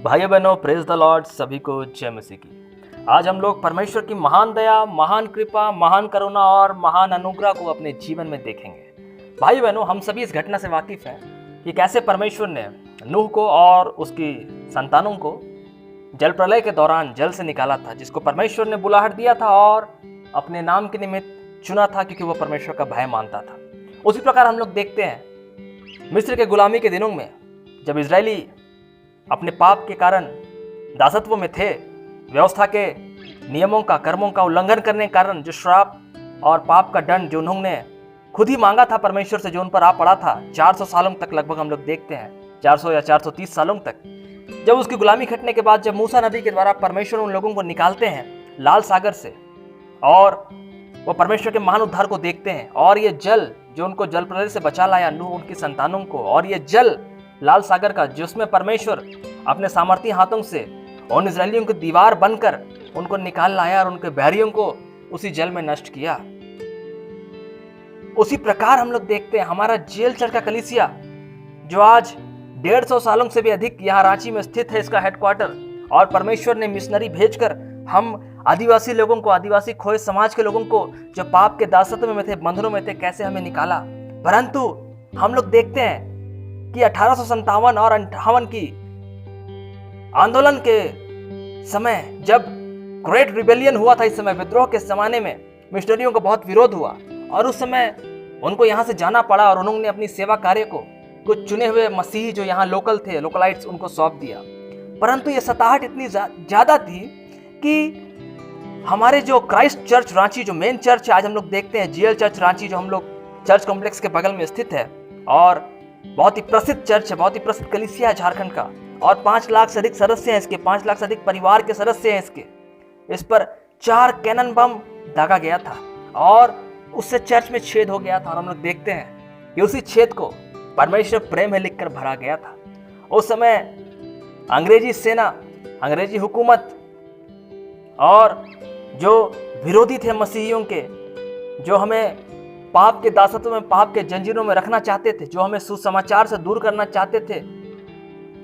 भाइयों बहनों, praise the Lord, सभी को जय मसीह की। आज हम लोग परमेश्वर की महान दया, महान कृपा, महान करुणा और महान अनुग्रह को अपने जीवन में देखेंगे। भाइयों बहनों, हम सभी इस घटना से वाकिफ हैं कि कैसे परमेश्वर ने नूह को और उसकी संतानों को जल प्रलय के दौरान जल से निकाला था, जिसको परमेश्वर ने बुलाहट दिया था और अपने नाम के निमित्त चुना था, क्योंकि वो परमेश्वर का भय मानता था। उसी प्रकार हम लोग देखते हैं मिस्र के गुलामी के दिनों में, जब इजरायली अपने पाप के कारण दासत्व में थे, व्यवस्था के नियमों का, कर्मों का उल्लंघन करने के कारण जो श्राप और पाप का दंड जो उन्होंने खुद ही मांगा था परमेश्वर से, जो उन पर आ पड़ा था 400 सालों तक, लगभग हम लोग देखते हैं 400 या 430 सालों तक। जब उसकी गुलामी खटने के बाद, जब मूसा नबी के द्वारा परमेश्वर उन लोगों को निकालते हैं लाल सागर से, और वो परमेश्वर के महान उद्धार को देखते हैं, और ये जल जो उनको जल प्रलय से बचा लाया नूह उनकी संतानों को, और ये जल लाल सागर का जिसमें परमेश्वर अपने सामर्थी हाथों से उन इजरायलियों की दीवार बनकर उनको निकाल लाया और उनके बैरियों को उसी जल में नष्ट किया। उसी प्रकार हम लोग देखते हैं हमारा जेल चर्च का कलीसिया, जो आज 150 सालों से भी अधिक यहाँ रांची में स्थित है, इसका हेडक्वार्टर, और परमेश्वर ने मिशनरी भेजकर हम आदिवासी लोगों को, आदिवासी खोए समाज के लोगों को जो पाप के दासत्व में थे, बंधनों में थे, कैसे हमें निकाला। परंतु हम लोग देखते हैं कि 1857 और 58 की आंदोलन के समय, जब ग्रेट रिबेलियन हुआ था, इस समय विद्रोह के जमाने में मिशनरियों का बहुत विरोध हुआ, और उस समय उनको यहाँ से जाना पड़ा, और उन्होंने अपनी सेवा कार्य को कुछ चुने हुए मसीही जो यहाँ लोकल थे, लोकलाइट्स, उनको सौंप दिया। परंतु ये सताहट इतनी ज्यादा थी कि हमारे जो क्राइस्ट चर्च रांची, जो मेन चर्च है, आज हम लोग देखते हैं जीएल चर्च रांची, जो हम लोग चर्च कॉम्प्लेक्स के बगल में स्थित है, और बहुत ही प्रसिद्ध चर्च है, बहुत ही प्रसिद्ध कलीसिया है झारखंड का, और 5 लाख से अधिक सदस्य हैं इसके, 5 लाख से अधिक परिवार के सदस्य हैं इसके। इस पर 4 कैनन बम दागा गया था, और उससे चर्च में छेद हो गया था, और हम लोग देखते हैं कि उसी छेद को परमेश्वर प्रेम है लिखकर भरा गया था। उस समय अंग्रेजी सेना, अंग्रेजी हुकूमत और जो विरोधी थे मसीहियों के, जो हमें पाप के दासत्व में, पाप के जंजीरों में रखना चाहते थे, जो हमें सुसमाचार से दूर करना चाहते थे,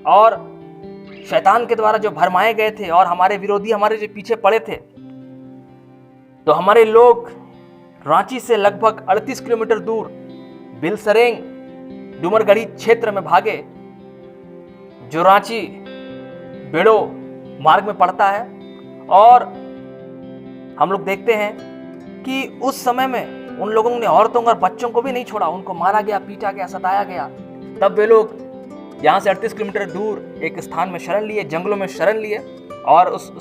और शैतान के द्वारा जो भरमाए गए थे, और हमारे विरोधी हमारे जो पीछे पड़े थे, तो हमारे लोग रांची से लगभग 38 किलोमीटर दूर बिलसरेंग डुमरगढ़ी क्षेत्र में भागे, जो रांची बेड़ो मार्ग में पड़ता है। और हम लोग देखते हैं कि उस समय में उन लोगों ने औरतों और बच्चों को भी नहीं छोड़ा, उनको मारा गया, पीटा गया, सताया गया। तब वे लोग यहाँ से 38 किलोमीटर दूर एक स्थान में शरण लिए, जंगलों में शरण लिए, और उस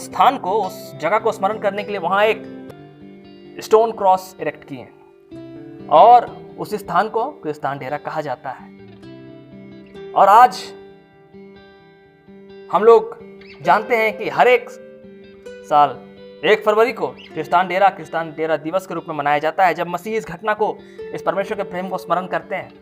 स्थान को, उस जगह को स्मरण करने के लिए वहाँ एक स्टोन क्रॉस इरेक्ट किए, और उस स्थान को क्रिस्तान डेरा कहा जाता है। और आज हम लोग जानते हैं कि हर एक साल 1 फरवरी को क्रिस्तान डेरा दिवस के रूप में मनाया जाता है, जब मसीह इस घटना को, इस परमेश्वर के प्रेम को स्मरण करते हैं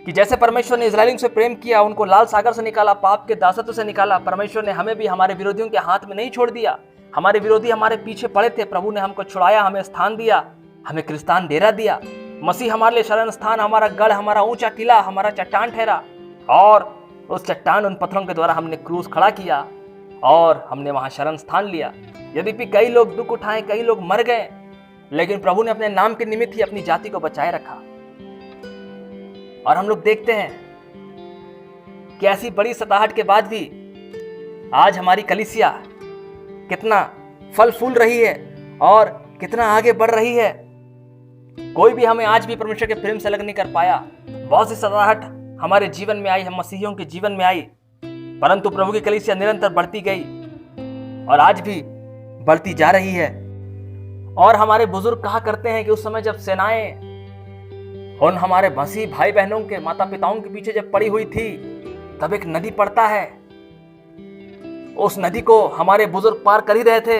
कि जैसे परमेश्वर ने इजरायलियों से प्रेम किया, उनको लाल सागर से निकाला, पाप के दासत्व से निकाला, परमेश्वर ने हमें भी हमारे विरोधियों के हाथ में नहीं छोड़ दिया। हमारे विरोधी हमारे पीछे पड़े थे, प्रभु ने हमको छुड़ाया, हमें स्थान दिया, हमें क्रिस्तान डेरा दिया। मसीह हमारे लिए शरण स्थान, हमारा गढ़, हमारा ऊंचा किला, हमारा चट्टान ठहरा, और उस चट्टान, उन पत्थरों के द्वारा हमने क्रूस खड़ा किया, और हमने वहां शरण स्थान लिया। यद्यपि कई लोग दुख उठाए, कई लोग मर गए, लेकिन प्रभु ने अपने नाम के निमित्त ही अपनी जाति को बचाए रखा। और हम लोग देखते हैं कि ऐसी बड़ी सताहट के बाद भी आज हमारी कलीसिया कितना फल फूल रही है और कितना आगे बढ़ रही है। कोई भी हमें आज भी परमेश्वर के प्रेम से अलग नहीं कर पाया। बहुत सी सताहट हमारे जीवन में आई, हम मसीहियों के जीवन में आई, परंतु प्रभु की कलीसिया निरंतर बढ़ती गई, और आज भी बढ़ती जा रही है। और हमारे बुजुर्ग कहा करते हैं कि उस समय जब सेनाएं उन हमारे मसीही भाई बहनों के, माता पिताओं के पीछे जब पड़ी हुई थी, तब एक नदी पड़ता है। उस नदी को हमारे बुजुर्ग पार कर ही रहे थे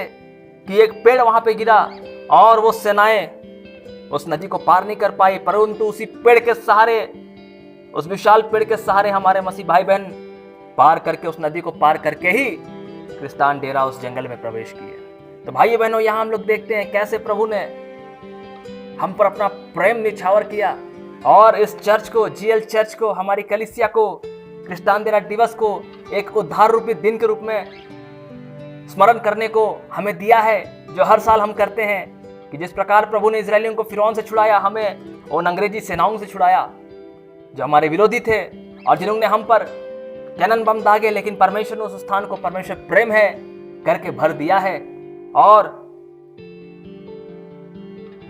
कि एक पेड़ वहां पे गिरा, और वो सेनाएं उस नदी को पार नहीं कर पाई, परंतु उसी पेड़ के सहारे, उस विशाल पेड़ के सहारे हमारे मसीह भाई बहन पार करके, उस नदी को पार करके ही क्रिस्तान डेरा उस जंगल में प्रवेश किए। तो भाई बहनों, यहाँ हम लोग देखते हैं कैसे प्रभु ने हम पर अपना प्रेम निछावर किया, और इस चर्च को, जीएल चर्च को, हमारी कलीसिया को क्रिस्तान डेरा दिवस को एक उद्धार रूपी दिन के रूप में स्मरण करने को हमें दिया है, जो हर साल हम करते हैं कि जिस प्रकार प्रभु ने इजरायलियों को फिरौन से छुड़ाया, हमें उन अंग्रेजी सेनाओं से छुड़ाया जो हमारे विरोधी थे और जिन्होंने हम पर कैनन बम दागे, लेकिन परमेश्वर ने उस स्थान को परमेश्वर प्रेम है करके भर दिया है। और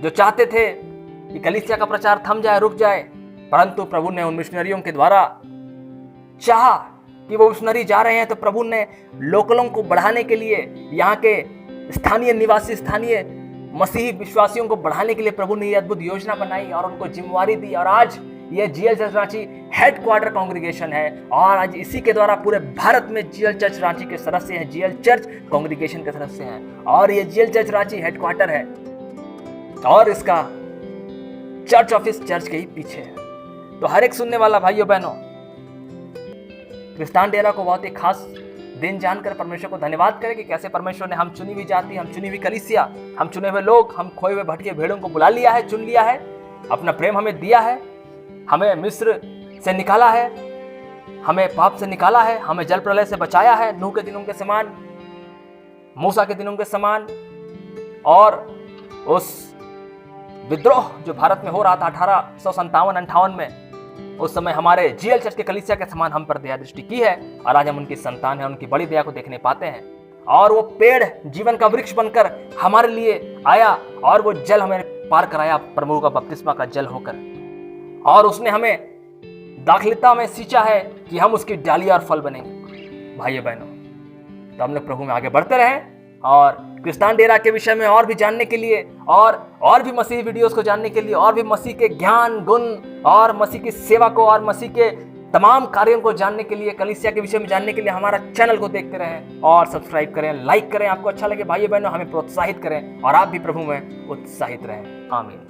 जो चाहते थे कि कलीसिया का प्रचार थम जाए, रुक जाए, परंतु प्रभु ने उन मिशनरियों के द्वारा चाहा कि वो मिशनरी जा रहे हैं तो प्रभु ने लोकलों को बढ़ाने के लिए, यहाँ के स्थानीय निवासी, स्थानीय मसीही विश्वासियों को बढ़ाने के लिए प्रभु ने ये अद्भुत योजना बनाई और उनको जिम्मेवारी दी। और आज ये GL church Ranchi headquarter congregation है और आज इसी के द्वारा पूरे भारत में जीएल चर्च रांची के सदस्य हैं, जीएल चर्च कांग्रीगेशन के सदस्य हैं और ये जीएल चर्च रांची हेडक्वार्टर है और इसका चर्च ऑफिस चर्च के ही पीछे है। तो हर एक सुनने वाला भाइयों बहनों, क्रिस्तान डेरा को बहुत ही खास दिन जानकर परमेश्वर को धन्यवाद करें कि कैसे परमेश्वर ने हम चुनी हुई जाति, हम चुनी हुई कलीसिया, हम चुने हुए लोग, हम खोए हुए भटके भेड़ों को बुला लिया है, चुन लिया है, अपना प्रेम हमें दिया है, हमें मिस्र से निकाला है, हमें पाप से निकाला है, हमें जल प्रलय से बचाया है, नूह के दिनों के समान, मूसा के दिनों के समान। और उस विद्रोह जो भारत में हो रहा था 1857-58 में, उस समय हमारे जीएल चर्च के कलीसिया के समान हम पर दया दृष्टि की है और आज हम उनकी संतान हैं, उनकी बड़ी दया को देखने पाते हैं। और वो पेड़ जीवन का वृक्ष बनकर हमारे लिए आया और वो जल हमें पार कराया, प्रभु का बपतिस्मा का जल होकर, और उसने हमें दाखलिता में सींचा है कि हम उसकी डालियां और फल बनेंगे। भाइयों बहनों, तो हम लोग प्रभु में आगे बढ़ते रहें और क्रिस्तान डेरा के विषय में और भी जानने के लिए और भी मसीह वीडियोस को जानने के लिए और भी मसीह के ज्ञान गुण और मसीह की सेवा को और मसीह के तमाम कार्यों को जानने के लिए, कलीसिया के विषय में जानने के लिए हमारा चैनल को देखते रहें और सब्सक्राइब करें, लाइक करें। आपको अच्छा लगे भाइयों बहनों, हमें प्रोत्साहित करें और आप भी प्रभु में उत्साहित रहें। आमीन।